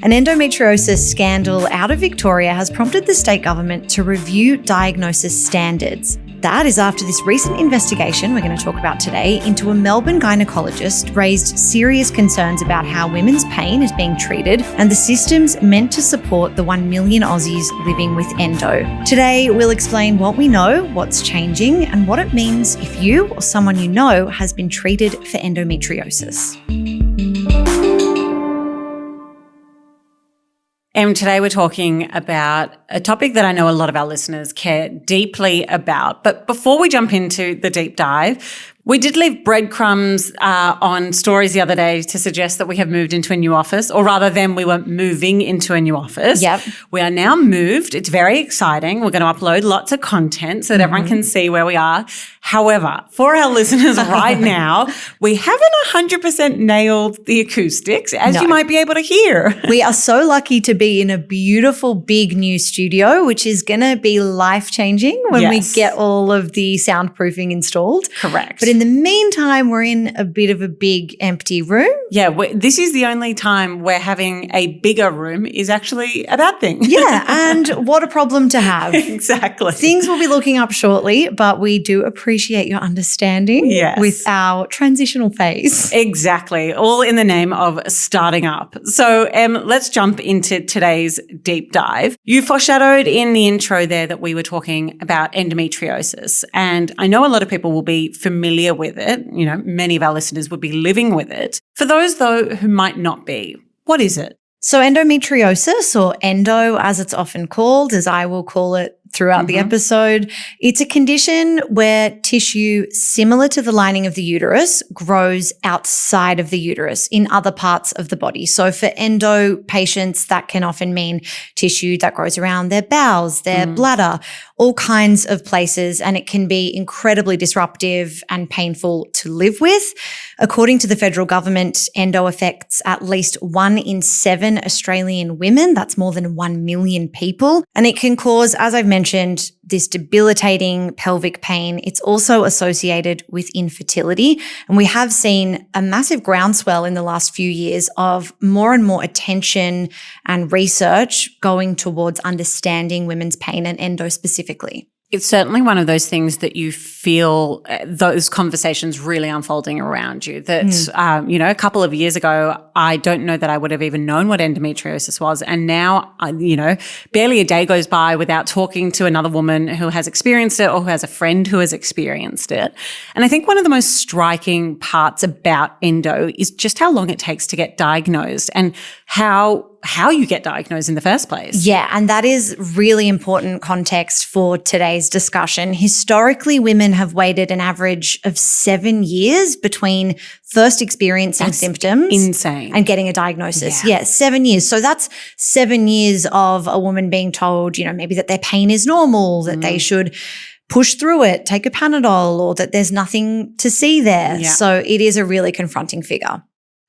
An endometriosis scandal out of Victoria has prompted the state government to review diagnosis standards. That is after this recent investigation we're going to talk about today into a Melbourne gynaecologist raised serious concerns about how women's pain is being treated and the systems meant to support the 1 million Aussies living with endo. Today, we'll explain what we know, what's changing, and what it means if you or someone you know has been treated for endometriosis. And today we're talking about a topic that I know a lot of our listeners care deeply about. But before we jump into the deep dive, we did leave breadcrumbs on stories the other day to suggest that we have moved into a new office, or rather than we were moving into a new office. Yep. We are now moved. It's very exciting. We're going to upload lots of content so that everyone can see where we are. However, for our listeners right now, we haven't 100% nailed the acoustics, as you might be able to hear. We are so lucky to be in a beautiful, big new studio, which is going to be life-changing when we get all of the soundproofing installed. Correct. But in the meantime, we're in a bit of a big empty room. Yeah, this is the only time where having a bigger room is actually a bad thing. Yeah, and what a problem to have. Exactly. Things will be looking up shortly, but we do appreciate your understanding with our transitional phase. Exactly, all in the name of starting up. So let's jump into today's deep dive. You foreshadowed in the intro there that we were talking about endometriosis, and I know a lot of people will be familiar with it. You know, many of our listeners would be living with it. For those, though, who might not be, what is it? So endometriosis, or endo as it's often called, as I will call it throughout the episode, it's a condition where tissue similar to the lining of the uterus grows outside of the uterus in other parts of the body. So for endo patients, that can often mean tissue that grows around their bowels, their bladder, all kinds of places, and it can be incredibly disruptive and painful to live with. According to the federal government, endo affects at least 1 in 7 Australian women. That's more than 1 million people. And it can cause, as I've mentioned, this debilitating pelvic pain. It's also associated with infertility. And we have seen a massive groundswell in the last few years of more and more attention and research going towards understanding women's pain and endo specifically. It's certainly one of those things that you feel those conversations really unfolding around you. That, a couple of years ago, I don't know that I would have even known what endometriosis was. And now, barely a day goes by without talking to another woman who has experienced it or who has a friend who has experienced it. And I think one of the most striking parts about endo is just how long it takes to get diagnosed and how you get diagnosed in the first place. Yeah, and that is really important context for today's discussion. Historically, women have waited an average of 7 years between first experiencing symptoms insane. And getting a diagnosis. Yeah, 7 years. So that's 7 years of a woman being told, maybe that their pain is normal, that they should push through it, take a Panadol, or that there's nothing to see there. Yeah. So it is a really confronting figure.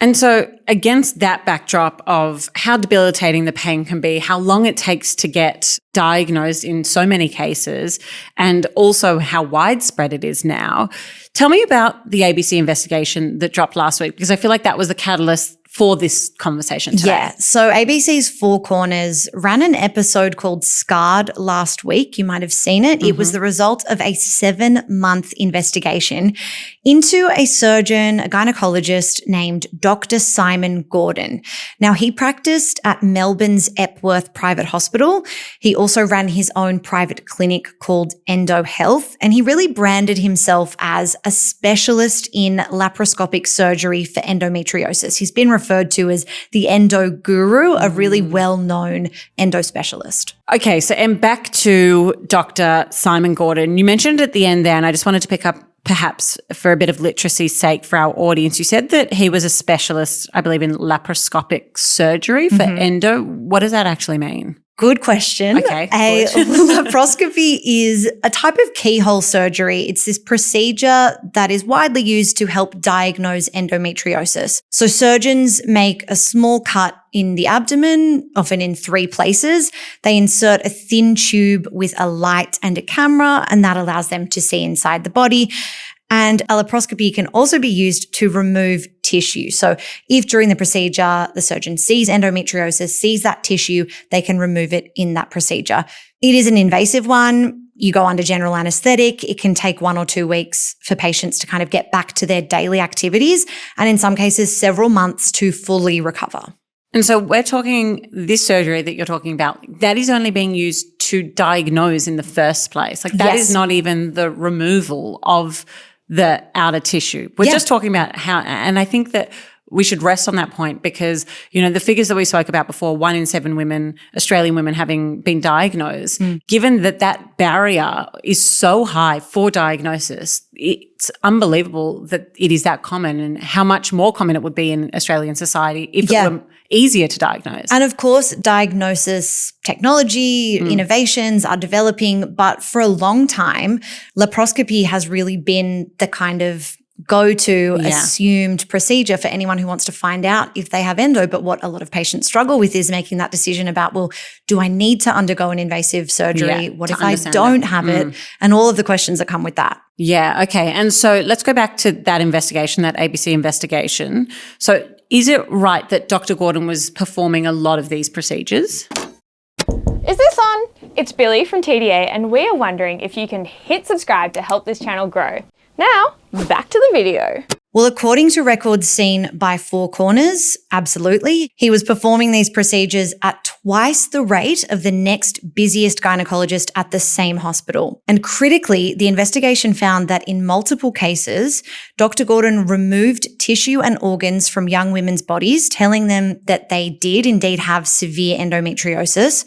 And so against that backdrop of how debilitating the pain can be, how long it takes to get diagnosed in so many cases, and also how widespread it is now, tell me about the ABC investigation that dropped last week, because I feel like that was the catalyst for this conversation today. Yeah. So ABC's Four Corners ran an episode called Scarred last week. You might have seen it. It was the result of a 7-month investigation into a surgeon, a gynaecologist named Dr. Simon Gordon. Now, he practiced at Melbourne's Epworth Private Hospital. He also ran his own private clinic called Endo Health, and he really branded himself as a specialist in laparoscopic surgery for endometriosis. He's been referred to as the endo guru, a really well-known endo specialist. Okay, so and back to Dr. Simon Gordon. You mentioned at the end there, and I just wanted to pick up perhaps for a bit of literacy's sake for our audience. You said that he was a specialist, I believe, in laparoscopic surgery for endo. What does that actually mean? Good question. Okay. A laparoscopy is a type of keyhole surgery. It's this procedure that is widely used to help diagnose endometriosis. So surgeons make a small cut in the abdomen, often in 3 places. They insert a thin tube with a light and a camera, and that allows them to see inside the body. And a laparoscopy can also be used to remove tissue. So if during the procedure, the surgeon sees endometriosis, sees that tissue, they can remove it in that procedure. It is an invasive one. You go under general anesthetic. It can take 1 or 2 weeks for patients to kind of get back to their daily activities, and in some cases, several months to fully recover. And so we're talking this surgery that you're talking about, that is only being used to diagnose in the first place. Like that is not even the removal of the outer tissue. We're just talking about how, and I think that we should rest on that point because, you know, the figures that we spoke about before, 1 in 7 women, Australian women having been diagnosed, given that that barrier is so high for diagnosis, it's unbelievable that it is that common and how much more common it would be in Australian society if it were easier to diagnose. And of course, diagnosis technology, innovations are developing, but for a long time, laparoscopy has really been the kind of go-to assumed procedure for anyone who wants to find out if they have endo. But what a lot of patients struggle with is making that decision about, well, do I need to undergo an invasive surgery? What if I don't have it? And all of the questions that come with that. Yeah, okay. And so let's go back to that investigation, that ABC investigation. So is it right that Dr. Gordon was performing a lot of these procedures? Is this on? It's Billy from TDA, and we are wondering if you can hit subscribe to help this channel grow. Now, back to the video. Well, according to records seen by Four Corners, absolutely. He was performing these procedures at twice the rate of the next busiest gynaecologist at the same hospital. And critically, the investigation found that in multiple cases, Dr. Gordon removed tissue and organs from young women's bodies, telling them that they did indeed have severe endometriosis.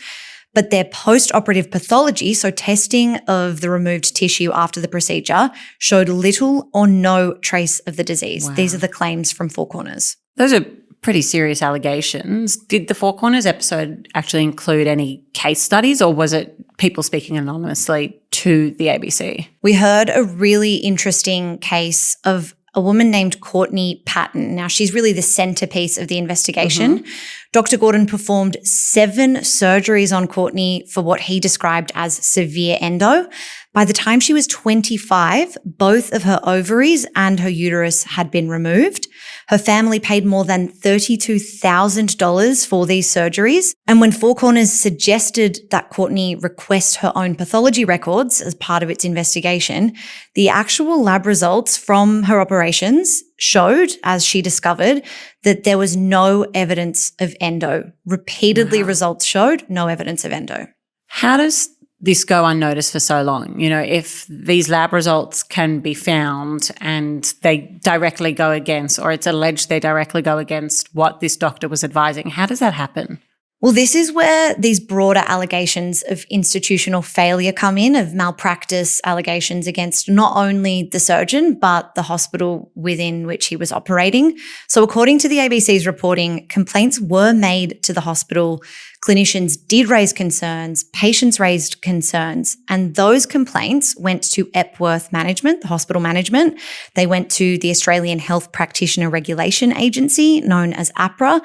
But their post-operative pathology, so testing of the removed tissue after the procedure, showed little or no trace of the disease. Wow. These are the claims from Four Corners. Those are pretty serious allegations. Did the Four Corners episode actually include any case studies, or was it people speaking anonymously to the ABC? We heard a really interesting case of a woman named Courtney Patton. Now, she's really the centerpiece of the investigation. Dr. Gordon performed 7 surgeries on Courtney for what he described as severe endo. By the time she was 25, both of her ovaries and her uterus had been removed. Her family paid more than $32,000 for these surgeries. And when Four Corners suggested that Courtney request her own pathology records as part of its investigation, the actual lab results from her operations showed, as she discovered, that there was no evidence of endo. Repeatedly, results showed no evidence of endo. How does this go unnoticed for so long? You know, if these lab results can be found and they directly go against, or it's alleged they directly go against what this doctor was advising, how does that happen? Well, this is where these broader allegations of institutional failure come in, of malpractice allegations against not only the surgeon, but the hospital within which he was operating. So according to the ABC's reporting, complaints were made to the hospital. Clinicians did raise concerns, patients raised concerns, and those complaints went to Epworth Management, the hospital management. They went to the Australian Health Practitioner Regulation Agency, known as APRA,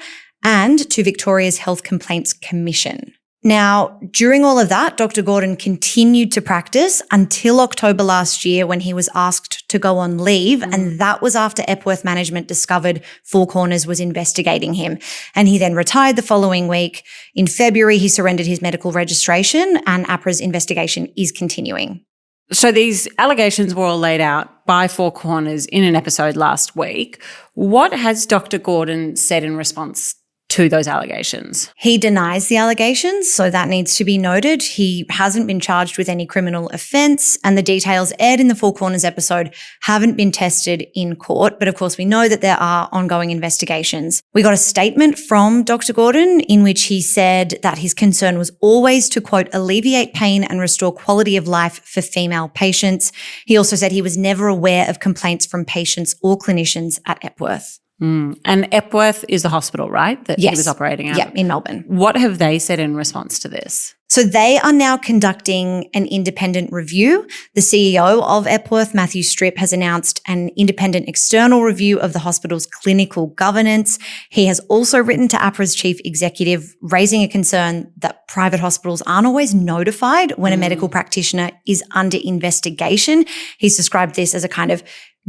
and to Victoria's Health Complaints Commission. Now, during all of that, Dr. Gordon continued to practice until October last year when he was asked to go on leave, and that was after Epworth Management discovered Four Corners was investigating him. And he then retired the following week. In February, he surrendered his medical registration, and APRA's investigation is continuing. So these allegations were all laid out by Four Corners in an episode last week. What has Dr. Gordon said in response to those allegations? He denies the allegations, so that needs to be noted. He hasn't been charged with any criminal offence, and the details aired in the Four Corners episode haven't been tested in court. But of course, we know that there are ongoing investigations. We got a statement from Dr. Gordon in which he said that his concern was always to, quote, alleviate pain and restore quality of life for female patients. He also said he was never aware of complaints from patients or clinicians at Epworth. And Epworth is the hospital, right, that he was operating at? Yeah, in Melbourne. What have they said in response to this? So they are now conducting an independent review. The CEO of Epworth, Matthew Stripp, has announced an independent external review of the hospital's clinical governance. He has also written to APRA's chief executive, raising a concern that private hospitals aren't always notified when a medical practitioner is under investigation. He's described this as a kind of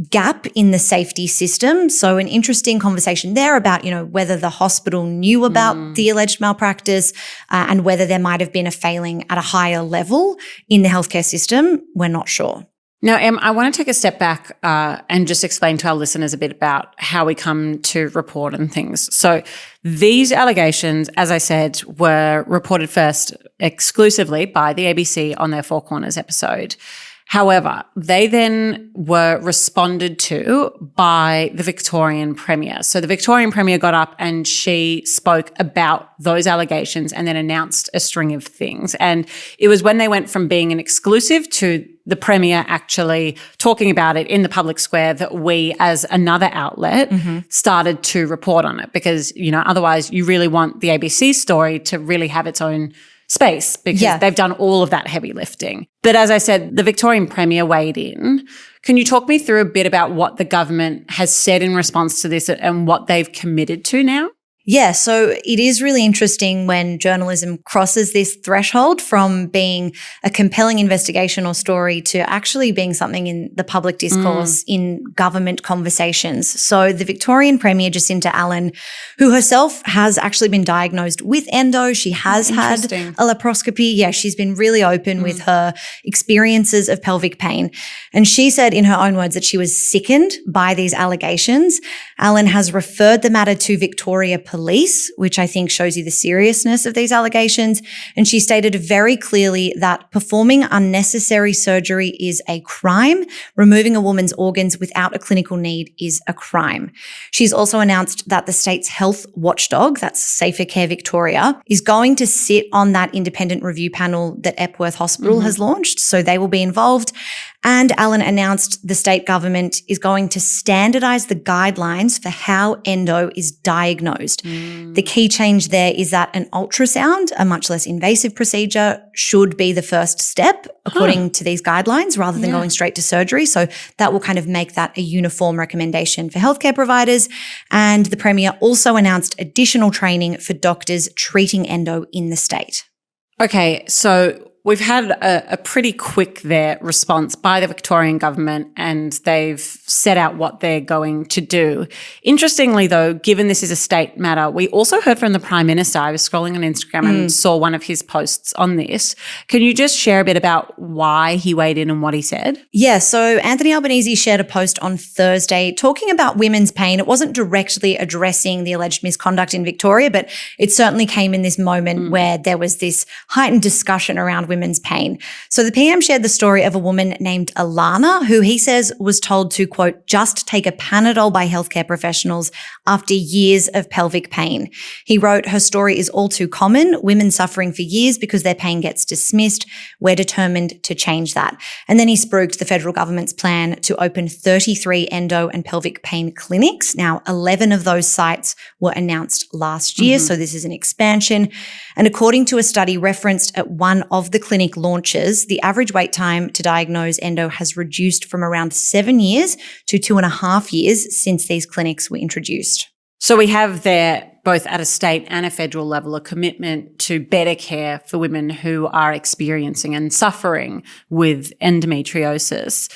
gap in the safety system. So an interesting conversation there about, whether the hospital knew about the alleged malpractice and whether there might have been a failing at a higher level in the healthcare system. We're not sure. Now, Em, I want to take a step back and just explain to our listeners a bit about how we come to report and things. So these allegations, as I said, were reported first exclusively by the ABC on their Four Corners episode. However, they then were responded to by the Victorian Premier. So the Victorian Premier got up and she spoke about those allegations and then announced a string of things. And it was when they went from being an exclusive to the Premier actually talking about it in the public square that we, as another outlet, started to report on it. Because, otherwise you really want the ABC story to really have its own space because they've done all of that heavy lifting. But as I said, the Victorian Premier weighed in. Can you talk me through a bit about what the government has said in response to this and what they've committed to now? Yeah, so it is really interesting when journalism crosses this threshold from being a compelling investigation or story to actually being something in the public discourse in government conversations. So the Victorian Premier, Jacinta Allen, who herself has actually been diagnosed with endo, she has had a laparoscopy. Yeah, she's been really open with her experiences of pelvic pain. And she said in her own words that she was sickened by these allegations. Allen has referred the matter to Victoria Police, which I think shows you the seriousness of these allegations. And she stated very clearly that performing unnecessary surgery is a crime. Removing a woman's organs without a clinical need is a crime. She's also announced that the state's health watchdog, that's Safer Care Victoria, is going to sit on that independent review panel that Epworth Hospital has launched. So they will be involved. And Allen announced the state government is going to standardise the guidelines for how endo is diagnosed. The key change there is that an ultrasound, a much less invasive procedure, should be the first step according to these guidelines rather than going straight to surgery. So that will kind of make that a uniform recommendation for healthcare providers. And the Premier also announced additional training for doctors treating endo in the state. Okay, so we've had a pretty quick response by the Victorian government and they've set out what they're going to do. Interestingly, though, given this is a state matter, we also heard from the Prime Minister. I was scrolling on Instagram and saw one of his posts on this. Can you just share a bit about why he weighed in and what he said? Yeah, so Anthony Albanese shared a post on Thursday talking about women's pain. It wasn't directly addressing the alleged misconduct in Victoria, but it certainly came in this moment where there was this heightened discussion around women's pain. So the PM shared the story of a woman named Alana, who he says was told to, quote, just take a Panadol by healthcare professionals after years of pelvic pain. He wrote, her story is all too common, women suffering for years because their pain gets dismissed. We're determined to change that. And then he spruiked the federal government's plan to open 33 endo and pelvic pain clinics. Now, 11 of those sites were announced last year, so this is an expansion. And according to a study referenced at one of the clinic launches, the average wait time to diagnose endo has reduced from around 7 years to 2.5 years since these clinics were introduced. So we have there, both at a state and a federal level, a commitment to better care for women who are experiencing and suffering with endometriosis.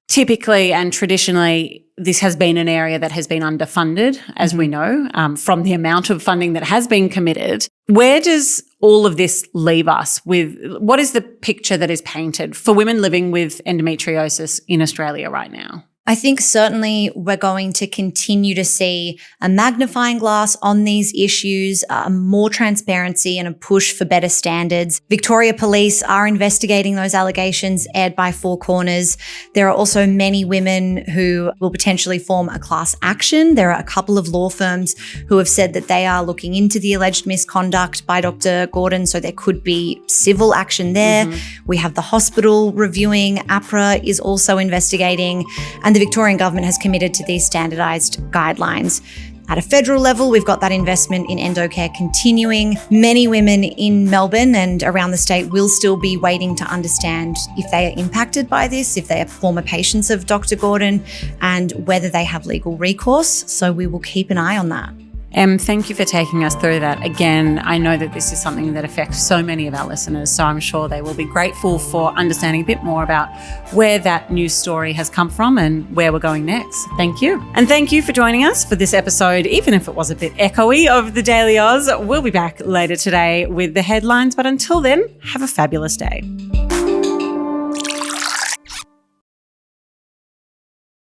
Typically and traditionally, this has been an area that has been underfunded, as we know, from the amount of funding that has been committed. Where does all of this leave us with? What is the picture that is painted for women living with endometriosis in Australia right now? I think certainly we're going to continue to see a magnifying glass on these issues, more transparency and a push for better standards. Victoria Police are investigating those allegations aired by Four Corners. There are also many women who will potentially form a class action. There are a couple of law firms who have said that they are looking into the alleged misconduct by Dr. Gordon, so there could be civil action there. We have the hospital reviewing. APRA is also investigating. And And the Victorian government has committed to these standardised guidelines. At a federal level, we've got that investment in endocare continuing. Many women in Melbourne and around the state will still be waiting to understand if they are impacted by this, if they are former patients of Dr. Gordon, and whether they have legal recourse. So we will keep an eye on that. Em, thank you for taking us through that. Again, I know that this is something that affects so many of our listeners, so I'm sure they will be grateful for understanding a bit more about where that news story has come from and where we're going next. Thank you. And thank you for joining us for this episode, even if it was a bit echoey, of the Daily Aus. We'll be back later today with the headlines, but until then, have a fabulous day.